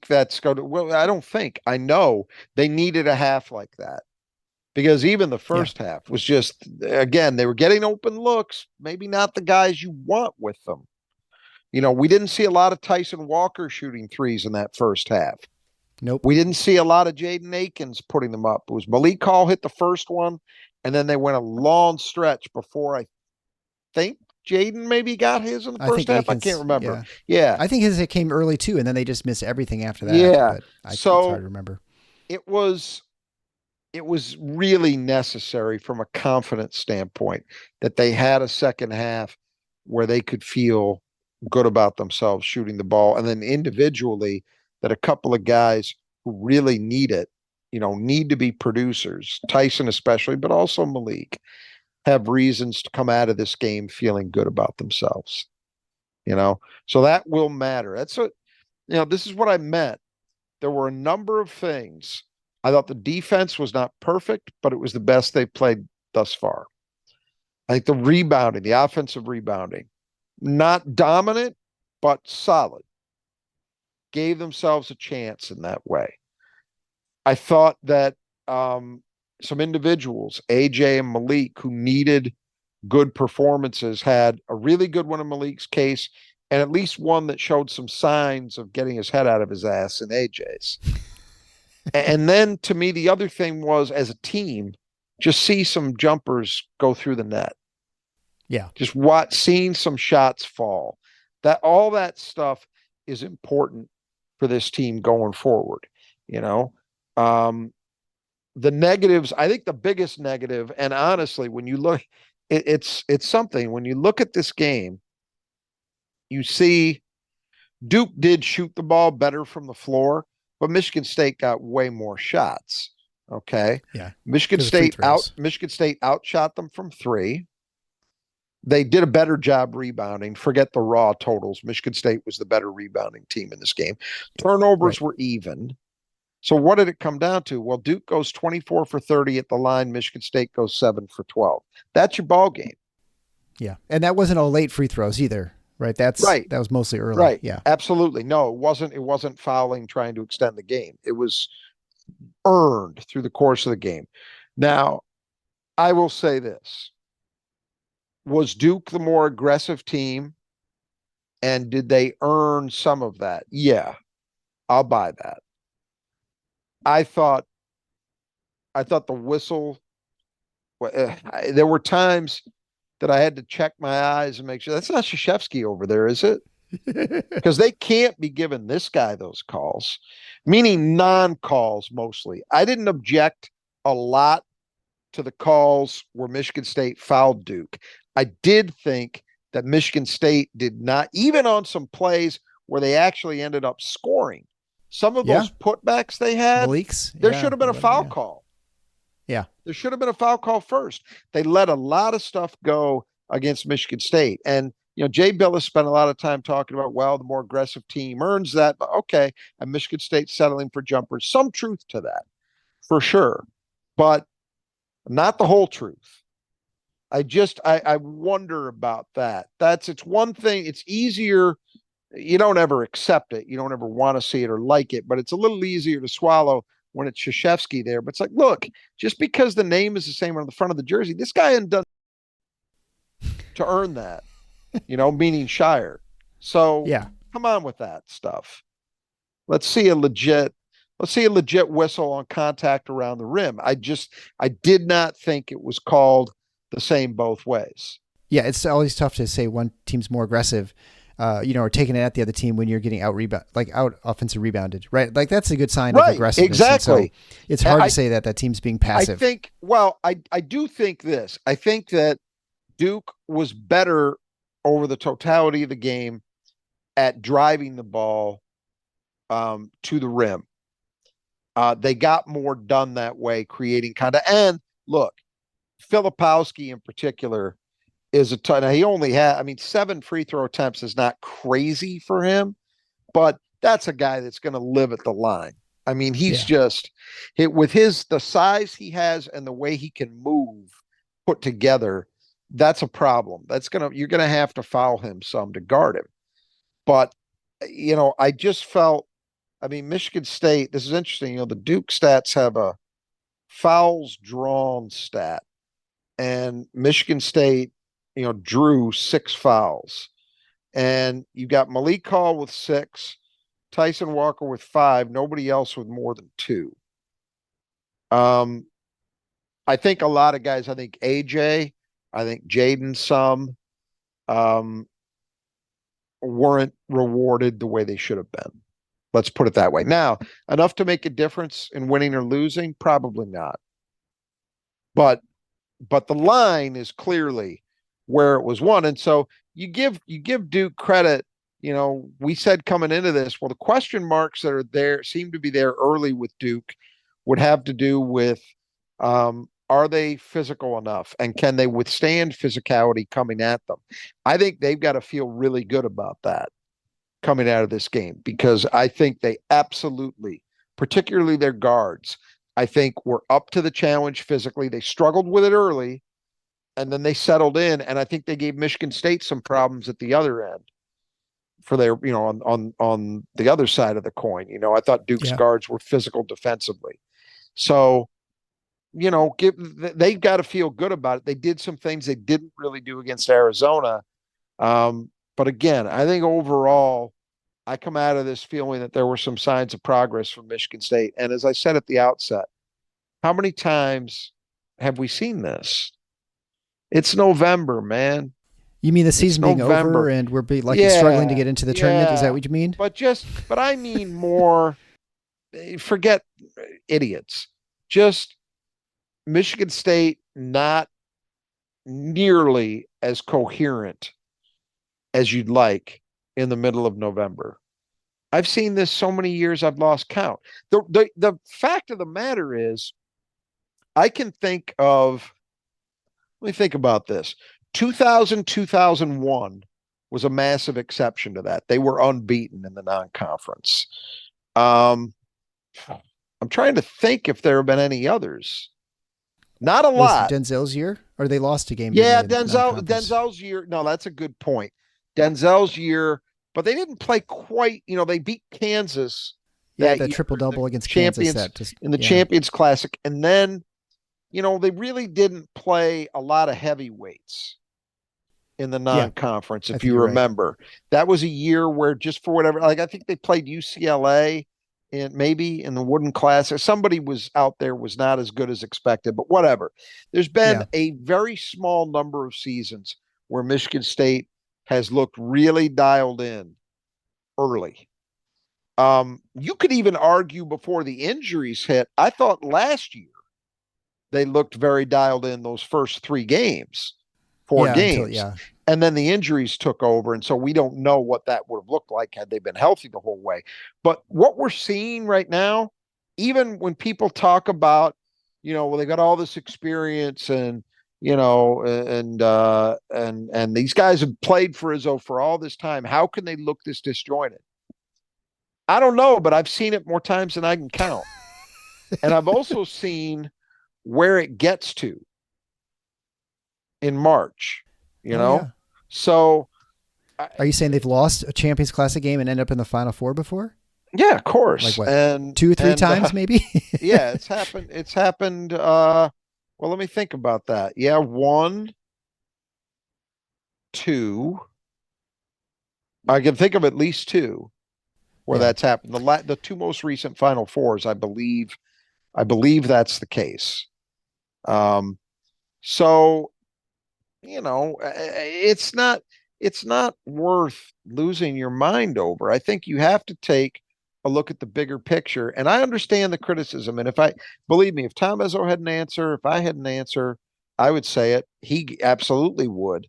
that's going to, well, I know they needed a half like that, because even the first half was just, again, they were getting open looks, maybe not the guys you want with them. We didn't see a lot of Tyson Walker shooting threes in that first half. Nope. We didn't see a lot of Jaden Aikens putting them up. It was Malik Hall hit the first one, and then they went a long stretch before I think Jaden maybe got his in the first half. Aikens, I can't remember. Yeah. I think it came early too, and then they just missed everything after that. Yeah. It's hard to remember. It was really necessary from a confidence standpoint that they had a second half where they could feel good about themselves shooting the ball. And then individually, that a couple of guys who really need it, need to be producers, Tyson especially, but also Malik, have reasons to come out of this game feeling good about themselves. So that will matter. That's what, this is what I meant. There were a number of things. I thought the defense was not perfect, but it was the best they played thus far. I think the rebounding, the offensive rebounding, not dominant, but solid. Gave themselves a chance in that way. I thought that some individuals, AJ and Malik, who needed good performances, had a really good one in Malik's case, and at least one that showed some signs of getting his head out of his ass in AJ's. And then, to me, the other thing was, as a team, just see some jumpers go through the net. Yeah. Just seeing some shots fall. All that stuff is important for this team going forward. The negatives, I think the biggest negative, and honestly, when you look, it's something, when you look at this game, you see Duke did shoot the ball better from the floor, but Michigan State got way more shots. Okay. Yeah. Michigan State outshot them from 3. They did a better job rebounding. Forget the raw totals. Michigan State was the better rebounding team in this game. Turnovers were even. So what did it come down to? Well, Duke goes 24 for 30 at the line. Michigan State goes 7 for 12. That's your ball game. Yeah. And that wasn't all late free throws either, right? That was mostly early. Right. Yeah. Absolutely. No, it wasn't fouling trying to extend the game. It was earned through the course of the game. Now, I will say this. Was Duke the more aggressive team? And did they earn some of that? Yeah, I'll buy that. I thought the whistle, there were times that I had to check my eyes and make sure that's not Krzyzewski over there, is it? Because they can't be giving this guy those calls, meaning non-calls mostly. I didn't object a lot to the calls where Michigan State fouled Duke. I did think that Michigan State did not, even on some plays where they actually ended up scoring. Some of those putbacks they had, Malik's, there should have been a foul call. Yeah. There should have been a foul call first. They let a lot of stuff go against Michigan State. And, Jay Billis spent a lot of time talking about, well, the more aggressive team earns that. But okay, and Michigan State settling for jumpers. Some truth to that, for sure. But not the whole truth. I wonder about that. It's one thing. It's easier. You don't ever accept it. You don't ever want to see it or like it, but it's a little easier to swallow when it's Krzyzewski there. But it's like, look, just because the name is the same on the front of the jersey, this guy hadn't done to earn that, meaning Shire. So come on with that stuff. Let's see a legit whistle on contact around the rim. I did not think it was called the same both ways. Yeah, it's always tough to say one team's more aggressive, or taking it at the other team when you're getting out offensive rebounded, right? Like that's a good sign of aggressiveness. Exactly. So it's hard to say that team's being passive. I do think this. I think that Duke was better over the totality of the game at driving the ball to the rim. They got more done that way, creating and look, Filipowski in particular is a ton. He only had, 7 free throw attempts is not crazy for him, but that's a guy that's going to live at the line. He's just with the size he has and the way he can move put together. That's a problem. You're going to have to foul him some to guard him. But, I just felt, Michigan State, this is interesting. The Duke stats have a fouls drawn stat, and Michigan State, drew 6 fouls, and you got Malik Hall with 6, Tyson Walker with 5, nobody else with more than 2. I think a lot of guys, I think AJ, I think Jaden, some weren't rewarded the way they should have been. Let's put it that way. Now, enough to make a difference in winning or losing? Probably not. But the line is clearly where it was won. And so you give Duke credit. We said coming into this, well, the question marks that are there seem to be there early with Duke would have to do with are they physical enough and can they withstand physicality coming at them? I think they've got to feel really good about that coming out of this game, because I think they absolutely, particularly their guards, I think were up to the challenge physically. They struggled with it early and then they settled in. And I think they gave Michigan State some problems at the other end for their, on the other side of the coin. I thought Duke's guards were physical defensively. So, they've got to feel good about it. They did some things they didn't really do against Arizona. But again, I think overall, I come out of this feeling that there were some signs of progress from Michigan State. And as I said at the outset, how many times have we seen this? It's November, man. You mean the season being over and we're struggling to get into the tournament? Is that what you mean? But I mean more, forget idiots. Just Michigan State not nearly as coherent as you'd like in the middle of November. I've seen this so many years I've lost count. The fact of the matter is, I can think of, let me think about this. 2000, 2001 was a massive exception to that. They were unbeaten in the non-conference. I'm trying to think if there have been any others. Not a lot. Denzel's year, or they lost a game? Yeah, Denzel's year. No, that's a good point. Denzel's year, but they didn't play quite. They beat Kansas. That triple double against Kansas in the Champions Classic, and then they really didn't play a lot of heavyweights in the non-conference. If you remember, that was a year where just for whatever, like I think they played UCLA. And maybe in the Wooden Classic, somebody was out there was not as good as expected, but whatever. There's been a very small number of seasons where Michigan State has looked really dialed in early. You could even argue before the injuries hit. I thought last year they looked very dialed in those first 3 games, 4 games. And then the injuries took over. And so we don't know what that would have looked like had they been healthy the whole way. But what we're seeing right now, even when people talk about, well, they got all this experience and, and these guys have played for Izzo for all this time. How can they look this disjointed? I don't know, but I've seen it more times than I can count. And I've also seen where it gets to in March, So are you saying they've lost a Champions Classic game and end up in the Final Four before? Yeah, of course. Like what? And 2-3 times maybe? Yeah, it's happened. Well, let me think about that. Yeah. 1, 2. I can think of at least 2 where that's happened. The 2 most recent Final Fours, I believe that's the case. So, it's not worth losing your mind over. I think you have to take a look at the bigger picture. And I understand the criticism. And believe me, if Tom Izzo had an answer, if I had an answer, I would say it. He absolutely would.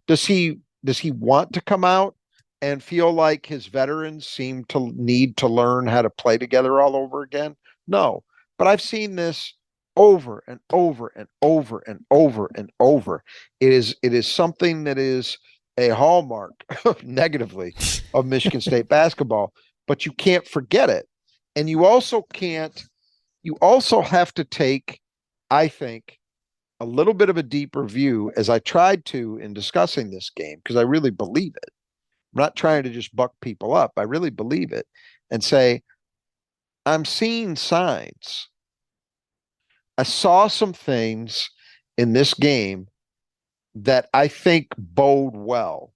Does he want to come out and feel like his veterans seem to need to learn how to play together all over again? No, but I've seen this over and over and over and over and over. It is something that is a hallmark negatively of Michigan State basketball, but you can't forget it. And you also have to take, I think, a little bit of a deeper view, as I tried to in discussing this game, because I really believe it. I'm not trying to just buck people up. I really believe it, and say, I'm seeing signs. I saw some things in this game that I think bode well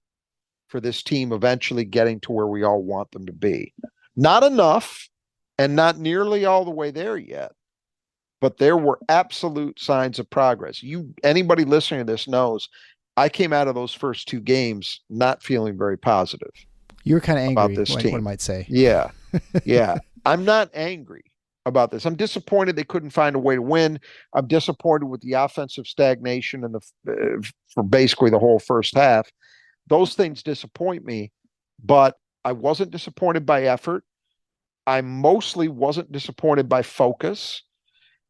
for this team eventually getting to where we all want them to be. Not enough and not nearly all the way there yet, but there were absolute signs of progress. Anybody listening to this knows I came out of those first 2 games not feeling very positive. You were kind of angry about this team. One might say. Yeah. Yeah. I'm not angry about this. I'm disappointed they couldn't find a way to win. I'm disappointed with the offensive stagnation for basically the whole first half. Those things disappoint me, but I wasn't disappointed by effort. I mostly wasn't disappointed by focus.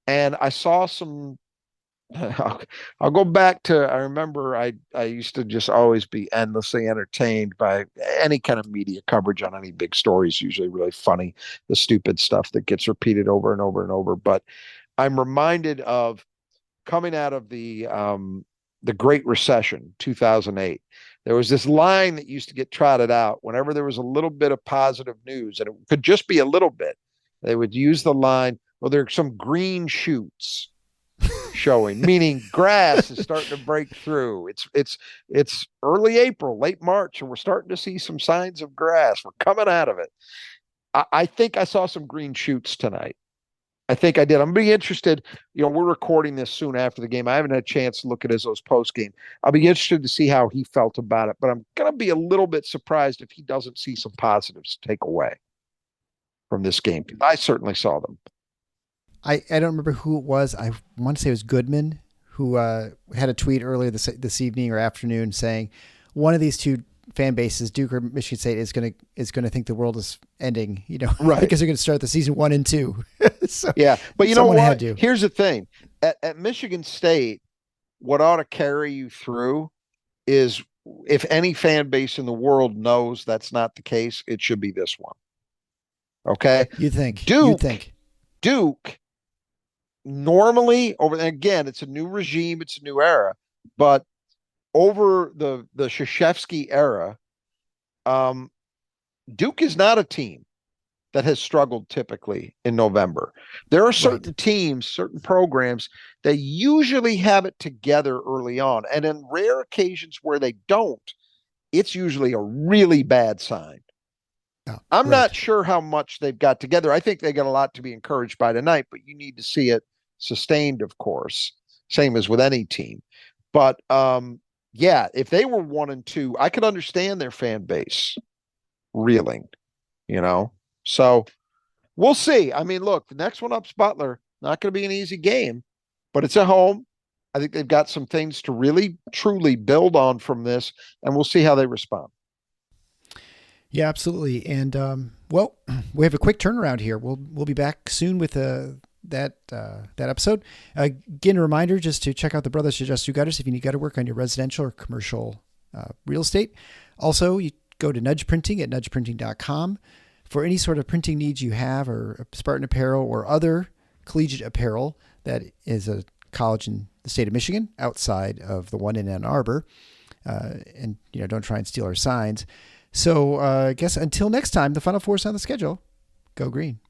And I saw some, I'll go back to, I remember I used to just always be endlessly entertained by any kind of media coverage on any big stories, usually really funny, the stupid stuff that gets repeated over and over and over. But I'm reminded of coming out of the Great Recession, 2008. There was this line that used to get trotted out whenever there was a little bit of positive news, and it could just be a little bit. They would use the line, well, there are some green shoots showing, meaning grass is starting to break through. It's early April, late March, and we're starting to see some signs of grass. We're coming out of it. I think I saw some green shoots tonight. I think I did. I'm going to be interested. We're recording this soon after the game. I haven't had a chance to look at Izzo's post game. I'll be interested to see how he felt about it, but I'm going to be a little bit surprised if he doesn't see some positives to take away from this game. I certainly saw them. I don't remember who it was. I want to say it was Goodman who had a tweet earlier this evening or afternoon saying one of these two fan bases, Duke or Michigan State is gonna think the world is ending, Right. because they're gonna start the season 1 and 2. So Yeah, but you know someone had what? to. Here's the thing: at Michigan State, what ought to carry you through is if any fan base in the world knows that's not the case, it should be this one. Okay, You think? Duke normally over, and again, it's a new regime, it's a new era, but over the Krzyzewski era, Duke is not a team that has struggled typically in November. There are certain teams, certain programs that usually have it together early on, and in rare occasions where they don't, it's usually a really bad sign. I'm not sure how much they've got together. I think they got a lot to be encouraged by tonight, but you need to see it sustained, of course, same as with any team. But yeah, if they were 1 and 2, I could understand their fan base reeling, So we'll see. I mean, look, the next one up's Butler. Not going to be an easy game, but it's at home. I think they've got some things to really, truly build on from this, and we'll see how they respond. Yeah, absolutely. And well, we have a quick turnaround here. We'll be back soon with that episode. Again, a reminder just to check out the Brothers Just Do Gutters if you need gutter work on your residential or commercial real estate. Also, you go to Nudge Printing at nudgeprinting.com for any sort of printing needs you have, or Spartan apparel or other collegiate apparel that is a college in the state of Michigan outside of the one in Ann Arbor. And don't try and steal our signs. So I guess until next time, the Final Four is on the schedule. Go Green.